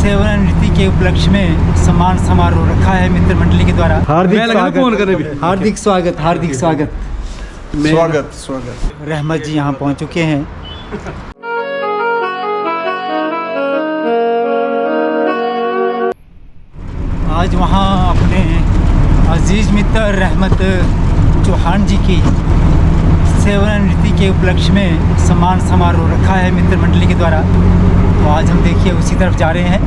सेवा नृत्य के उपलक्ष्य में सम्मान समारोह रखा है मित्र मंडली के द्वारा। हार्दिक स्वागत हार्दिक स्वागत। रहमत जी यहाँ पहुँच चुके हैं। आज वहाँ अपने अजीज मित्र रहमत चौहान जी की सेवा नृत्य के उपलक्ष्य में सम्मान समारोह रखा है मित्र मंडली के द्वारा। तो आज हम देखिए उसी तरफ जा रहे हैं।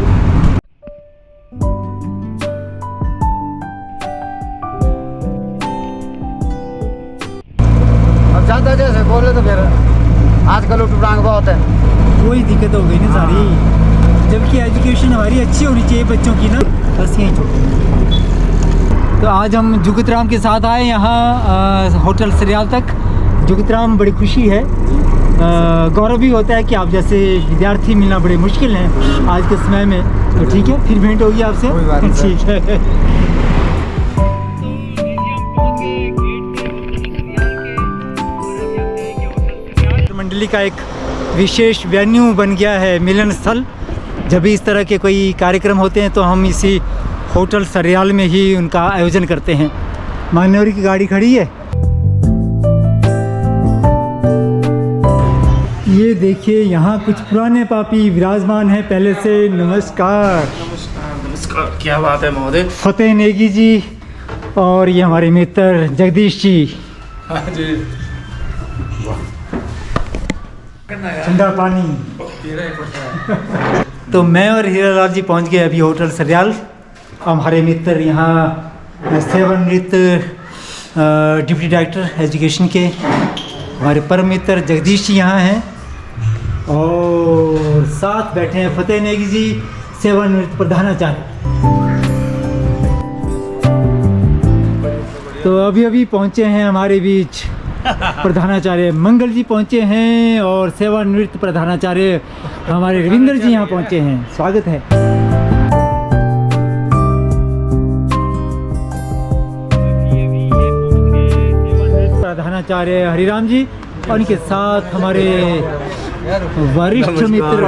अब ज़्यादा जैसे बोले तो फिर आजकल उठपटांग बहुत है, कोई दिक्कत हो गई ना सारी। जबकि एजुकेशन हमारी अच्छी होनी चाहिए बच्चों की ना, बस यही छोटी। तो आज हम जुगतराम के साथ आए यहाँ होटल सरियाल तक। जुगतराम बड़ी खुशी है, गौरव भी होता है कि आप जैसे विद्यार्थी मिलना बड़े मुश्किल हैं आज के समय में। तो ठीक है, फिर भेंट होगी आपसे। ठीक है। मंडली का एक विशेष वेन्यू बन गया है, मिलन स्थल। जब भी इस तरह के कोई कार्यक्रम होते हैं तो हम इसी होटल सरियाल में ही उनका आयोजन करते हैं। मान्यवरी की गाड़ी खड़ी है। ये देखिए यहाँ कुछ पुराने पापी विराजमान हैं पहले से। नमस्कार। नमस्कार, क्या बात है महोदय। फतेह नेगी जी और ये हमारे मित्र जगदीश जी। हाँ जी। ठंडा पानी। तो मैं और हीरालाल जी पहुंच गए अभी होटल सरियाल। हमारे मित्र यहाँ सेवा नृत्य डिप्टी डायरेक्टर एजुकेशन के हमारे परम मित्र जगदीश जी यहाँ हैं और साथ बैठे हैं फतेह नेगी जी, सेवा नृत्य प्रधानाचार्य। तो अभी पहुँचे हैं हमारे बीच प्रधानाचार्य मंगल जी पहुँचे हैं और सेवा नृत्य प्रधानाचार्य हमारे रविंद्र जी यहाँ पहुँचे हैं। स्वागत है। प्रधानाचार्य हरिराम जी और उनके साथ हमारे वरिष्ठ मित्र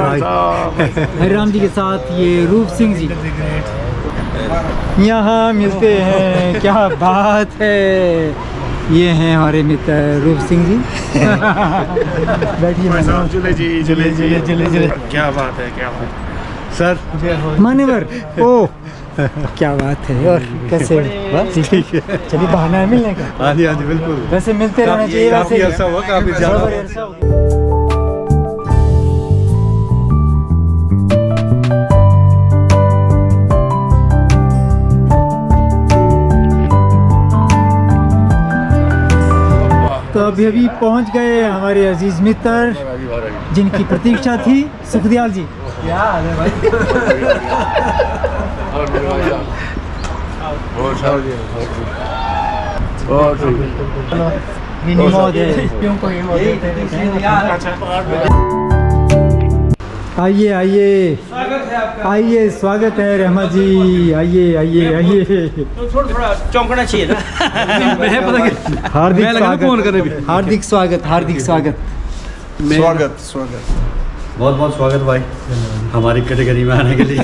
हरिराम जी के साथ ये रूप सिंह जी यहाँ मिलते हैं। क्या बात है। ये हैं हमारे मित्र रूप सिंह जी। बैठिए चले। क्या बात है, क्या बात है सर। मान्यवर। ओ क्या बात है। और कैसे? ठीक है, चलिए बहाना है मिलने का। हाँ जी बिल्कुल। वैसे मिलते रहना चाहिए। काफी अर्सा हुआ, काफी ज्यादा। तो अभी पहुंच गए हमारे अजीज मित्र जिनकी प्रतीक्षा थी, सुखदयाल जी। क्या हाल है भाई? आइए आइए, स्वागत है रहमत जी। आइए। तो थोड़ा चौंकना चाहिए ना। हार्दिक स्वागत। बहुत बहुत स्वागत भाई हमारी कैटेगरी में आने के लिए।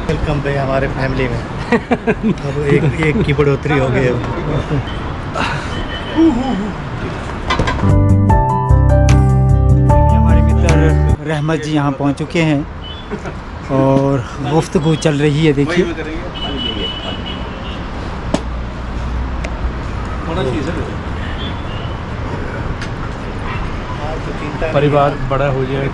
वेलकम भाई हमारे फैमिली में। अब एक की बढ़ोतरी हो गई है। हमारे मित्र रहमत जी यहाँ पहुँच चुके हैं और गुफ्तगू चल रही है। देखिए परिवार बड़ा हो जाए।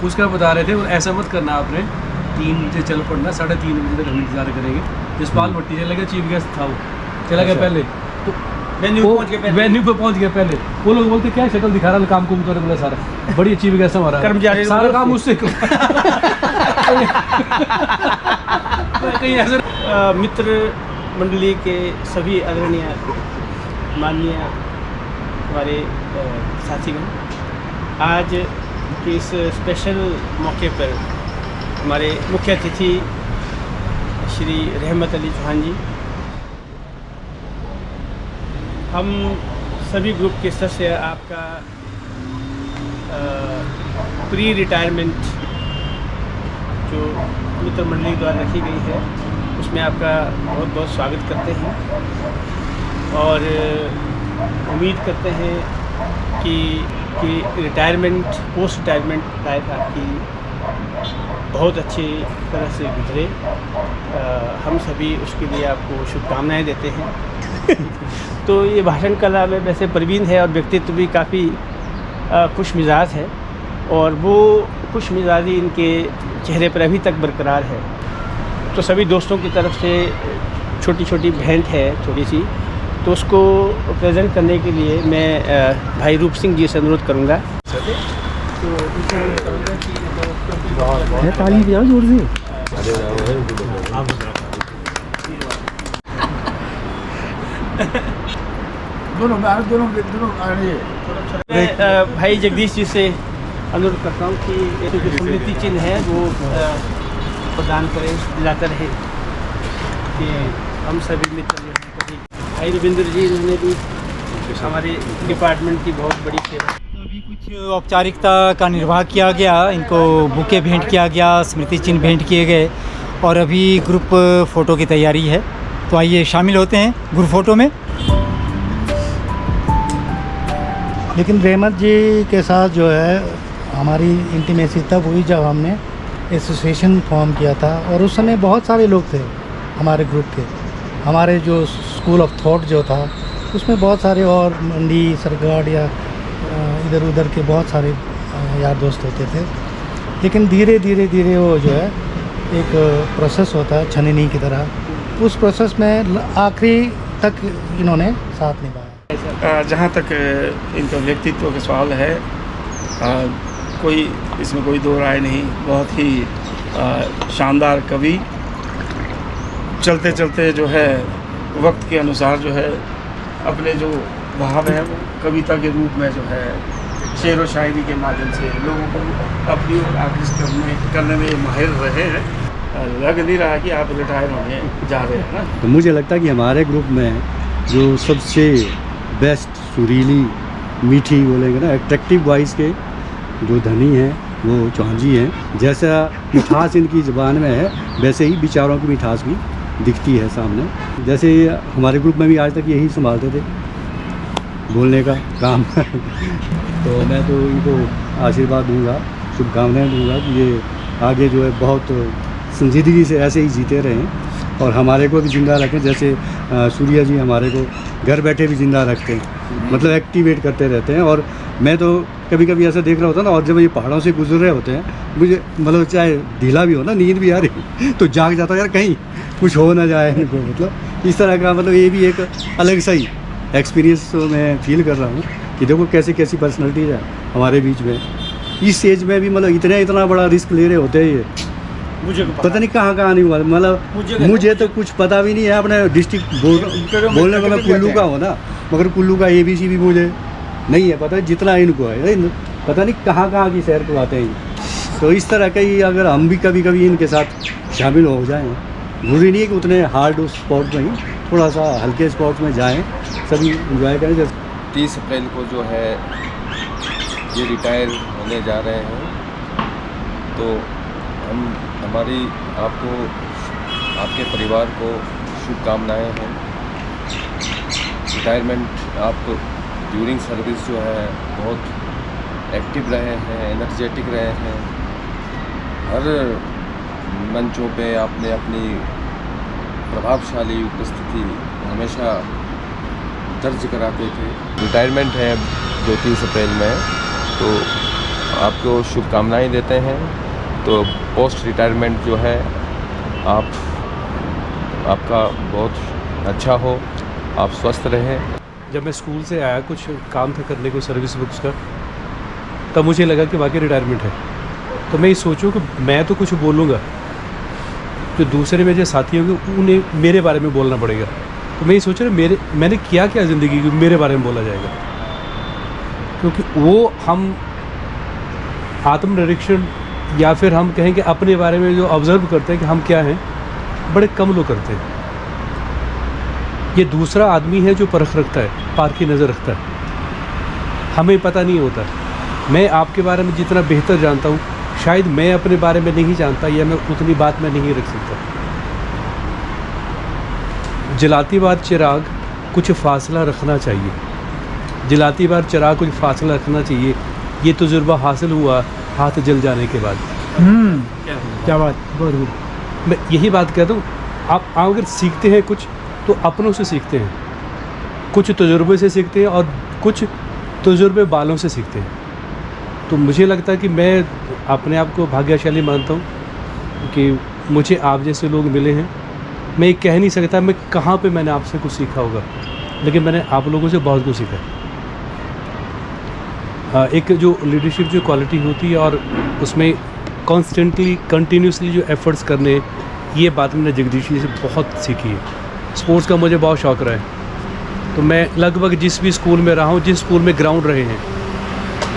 उसका बता रहे थे और ऐसा मत करना आपने 3 बजे चल पड़ना, 3:30 बजे तक हम इंतजार करेंगे। जसपाल भट्टी चला गया, चीफ गेस्ट था वो चला गया पहले, तो वेन्यू पे पहुंच गया पहले। वो लोग बोलते क्या शक्ल दिखा रहा है, काम कुम कर बोला सारा। बड़ी चीफ गेस्ट हमारा कर्मचारी, सारा काम उससे कहीं ऐसे। मित्र मंडली के सभी आदरणीय माननीय हमारे साथीगण, आज के इस स्पेशल मौके पर हमारे मुख्य अतिथि श्री रहमत अली चौहान जी, हम सभी ग्रुप के सदस्य आपका प्री रिटायरमेंट जो मित्र मंडली द्वारा रखी गई है उसमें आपका बहुत बहुत स्वागत करते हैं और उम्मीद करते हैं कि रिटायरमेंट पोस्ट रिटायरमेंट लाइफ आपकी बहुत अच्छी तरह से गुजरे। हम सभी उसके लिए आपको शुभकामनाएं देते हैं। तो ये भाषण कला में वैसे प्रवीण है और व्यक्तित्व भी काफ़ी खुश मिजाज है और वो खुश मिजाजी इनके चेहरे पर अभी तक बरकरार है। तो सभी दोस्तों की तरफ से छोटी छोटी भेंट है थोड़ी सी, तो उसको प्रेजेंट करने के लिए मैं भाई रूप सिंह जी से अनुरोध करूँगा। ताली बजाओ जोर से। मैं भाई जगदीश जी से अनुरोध करता हूँ कि जो स्मृति चिन्ह है वो प्रदान करें, दिलाता रहे कि हम सभी मित्र जो हैं कभी। भाई रविंद्र जी, इन्होंने भी हमारे डिपार्टमेंट की बहुत बड़ी सेवा। अभी कुछ औपचारिकता का निर्वाह किया गया, इनको बुके भेंट किया गया, स्मृति चिन्ह भेंट किए गए और अभी ग्रुप फ़ोटो की तैयारी है। तो आइए शामिल होते हैं ग्रुप फ़ोटो में। लेकिन रहमत जी के साथ जो है हमारी इंटीमेसी तब हुई जब हमने एसोसिएशन फॉर्म किया था और उस समय बहुत सारे लोग थे हमारे ग्रुप के। हमारे जो स्कूल ऑफ थॉट जो था उसमें बहुत सारे और मंडी सरगाड़ या इधर उधर के बहुत सारे यार दोस्त होते थे। लेकिन धीरे धीरे धीरे वो जो है एक प्रोसेस होता है छननी की तरह, उस प्रोसेस में आखिरी तक इन्होंने साथ निभाया। जहाँ तक इनका व्यक्तित्व का सवाल है, इसमें कोई दो राय नहीं। बहुत ही शानदार कवि, चलते चलते जो है वक्त के अनुसार जो है अपने जो भाव है वो कविता के रूप में जो है शेर व शायरी के माध्यम से लोगों को अपनी ओर आकृष्ट करने में माहिर रहे हैं। लग नहीं रहा कि आप रिटायर होने जा रहे हैं ना। तो मुझे लगता है कि हमारे ग्रुप में जो सबसे बेस्ट सुरीली मीठी बोलेंगे ना एट्रैक्टिव वॉइस के जो धनी हैं वो चौहान जी हैं। जैसा मिठास इनकी ज़बान में है वैसे ही विचारों की मिठास भी दिखती है सामने। जैसे हमारे ग्रुप में भी आज तक यही संभालते थे बोलने का काम। तो मैं तो इनको आशीर्वाद दूंगा, शुभकामनाएं दूंगा कि ये आगे जो है बहुत संजीदगी से ऐसे ही जीते रहें और हमारे को भी ज़िंदा रखें। जैसे सूर्या जी हमारे को घर बैठे भी ज़िंदा रखते हैं, मतलब एक्टिवेट करते रहते हैं। और मैं तो कभी कभी ऐसा देख रहा होता ना, और जब ये पहाड़ों से गुजर रहे होते हैं मुझे मतलब चाहे ढीला भी हो ना, नींद भी आ रही तो जाग जाता यार कहीं कुछ हो ना जाए इनको। मतलब इस तरह का मतलब ये भी एक अलग सा ही एक्सपीरियंस मैं फील कर रहा हूँ कि देखो कैसी कैसी पर्सनैलिटीज़ है हमारे बीच में। इस एज में भी मतलब इतना बड़ा रिस्क ले रहे होते हैं ये, मुझे पता नहीं कहाँ नहीं हुआ। मतलब मुझे तो कुछ पता भी नहीं है। अपने डिस्ट्रिक्ट बोलने का मैं कुल्लू का हो ना, मगर कुल्लू का ABC भी मुझे नहीं है पता, जितना इनको है पता नहीं कहाँ की सैर करवाते हैं। तो इस तरह का ही अगर हम भी कभी कभी इनके साथ शामिल हो जाएँ, जरूरी नहीं है कि उतने हार्ड स्पोर्ट में ही, थोड़ा सा हल्के स्पोर्ट्स में जाएँ, सभी इंजॉय करें। जैसे 30 अप्रैल को जो है ये रिटायर होने जा रहे हैं, तो हमारी आपको आपके परिवार को शुभकामनाएं हैं। रिटायरमेंट आप ड्यूरिंग सर्विस जो है बहुत एक्टिव रहे हैं, एनर्जेटिक रहे हैं। हर मंचों पे आपने अपनी प्रभावशाली उपस्थिति हमेशा दर्ज कराते थे। रिटायरमेंट है जो 30 अप्रैल में, तो आपको शुभकामनाएं देते हैं। तो पोस्ट रिटायरमेंट जो है आपका बहुत अच्छा हो, आप स्वस्थ रहें। जब मैं स्कूल से आया, कुछ काम था करने को सर्विस बुक्स का, तब मुझे लगा कि वाकई रिटायरमेंट है। तो मैं ये सोचूं कि मैं तो कुछ बोलूँगा, जो दूसरे मेरे साथी होंगे उन्हें मेरे बारे में बोलना पड़ेगा। तो मैं ये सोच रहा मैंने किया क्या ज़िंदगी की, मेरे बारे में बोला जाएगा। क्योंकि वो हम आत्मनिरीक्षण या फिर हम कहें कि अपने बारे में जो ऑब्ज़र्व करते हैं कि हम क्या हैं, बड़े कम लोग करते हैं। ये दूसरा आदमी है जो परख रखता है, पारखी नज़र रखता है, हमें पता नहीं होता। मैं आपके बारे में जितना बेहतर जानता हूँ, शायद मैं अपने बारे में नहीं जानता, या मैं उतनी बात में नहीं रख सकता। जलाती बार चिराग कुछ फासला रखना चाहिए, जलाती बार चिराग कुछ फासला रखना चाहिए। ये तजुर्बा हासिल हुआ हाथ जल जाने के बाद। क्या बात, बहुत गुड। मैं यही बात कहता हूँ, आप अगर सीखते हैं कुछ तो अपनों से सीखते हैं, कुछ तजुर्बे से सीखते हैं और कुछ तजुर्बे बालों से सीखते हैं। तो मुझे लगता है कि मैं अपने आप को भाग्यशाली मानता हूँ कि मुझे आप जैसे लोग मिले हैं। मैं ये कह नहीं सकता मैं कहाँ पे मैंने आपसे कुछ सीखा होगा, लेकिन मैंने आप लोगों से बहुत कुछ सीखा। एक जो लीडरशिप जो क्वालिटी होती है और उसमें कॉन्स्टेंटली कंटिन्यूसली जो एफर्ट्स करने, ये बात मैंने जगदीश जी से बहुत सीखी है। स्पोर्ट्स का मुझे बहुत शौक़ रहा है, तो मैं लगभग जिस भी स्कूल में रहा हूँ, जिस स्कूल में ग्राउंड रहे हैं,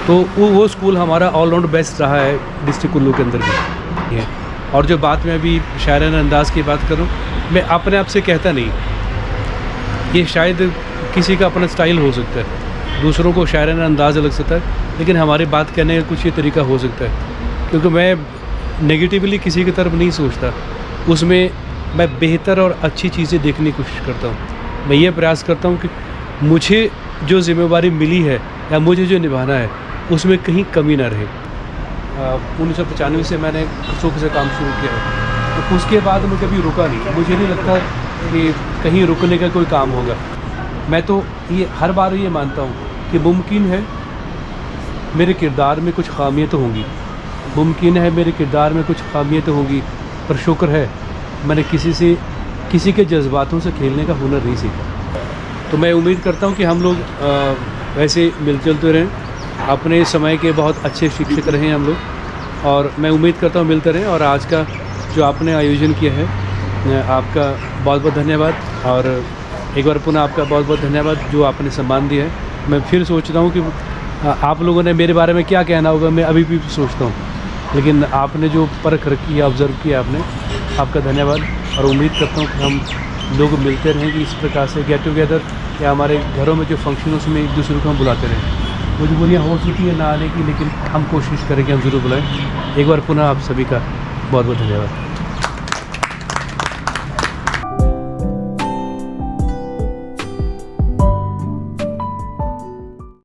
तो वो स्कूल हमारा ऑलराउंड बेस्ट रहा है डिस्ट्रिक्ट कुल्लू के अंदर भी। और जो बात मैं अभी शायराना अंदाज़ की बात करूँ, मैं अपने आप से कहता नहीं, ये शायद किसी का अपना स्टाइल हो सकता है, दूसरों को शायराना अंदाज़ लग सकता है, लेकिन हमारी बात कहने का कुछ ये तरीका हो सकता है। क्योंकि मैं नेगेटिवली किसी की तरफ नहीं सोचता, उसमें मैं बेहतर और अच्छी चीज़ें देखने की कोशिश करता हूँ। मैं ये प्रयास करता हूँ कि मुझे जो ज़िम्मेवारी मिली है या मुझे जो निभाना है, उसमें कहीं कमी ना रहे। 1995 से मैंने सुख से काम शुरू किया है, तो उसके बाद मैं कभी रुका नहीं। मुझे नहीं लगता कि कहीं रुकने का कोई काम होगा। मैं तो ये हर बार ये मानता हूँ कि मुमकिन है मेरे किरदार में कुछ खामियाँ तो होंगी, मुमकिन है मेरे किरदार में कुछ खामियाँ तो होंगी, पर शुक्र है मैंने किसी के जज्बातों से खेलने का हुनर नहीं सीखा। तो मैं उम्मीद करता हूँ कि हम लोग वैसे मिलजुलते रहें, अपने समय के बहुत अच्छे शिक्षक रहें हम लोग, और मैं उम्मीद करता हूँ मिलते रहें। और आज का जो आपने आयोजन किया है, आपका बहुत बहुत धन्यवाद, और एक बार पुनः आपका बहुत बहुत धन्यवाद जो आपने सम्मान दिया है। मैं फिर सोचता हूँ कि आप लोगों ने मेरे बारे में क्या कहना होगा, मैं अभी भी सोचता हूँ, लेकिन आपने जो परख रखी है, ऑब्ज़र्व किया आपने, आपका धन्यवाद। और उम्मीद करता हूँ कि हम लोग मिलते रहेंगे इस प्रकार से, गेट टुगेदर या हमारे घरों में जो फंक्शन उसमें एक दूसरे को हम बुलाते रहें। मजबूरियाँ हो चुकी है ना आने की, लेकिन हम कोशिश करें कि हम ज़रूर बुलाएँ। एक बार पुनः आप सभी का बहुत बहुत धन्यवाद।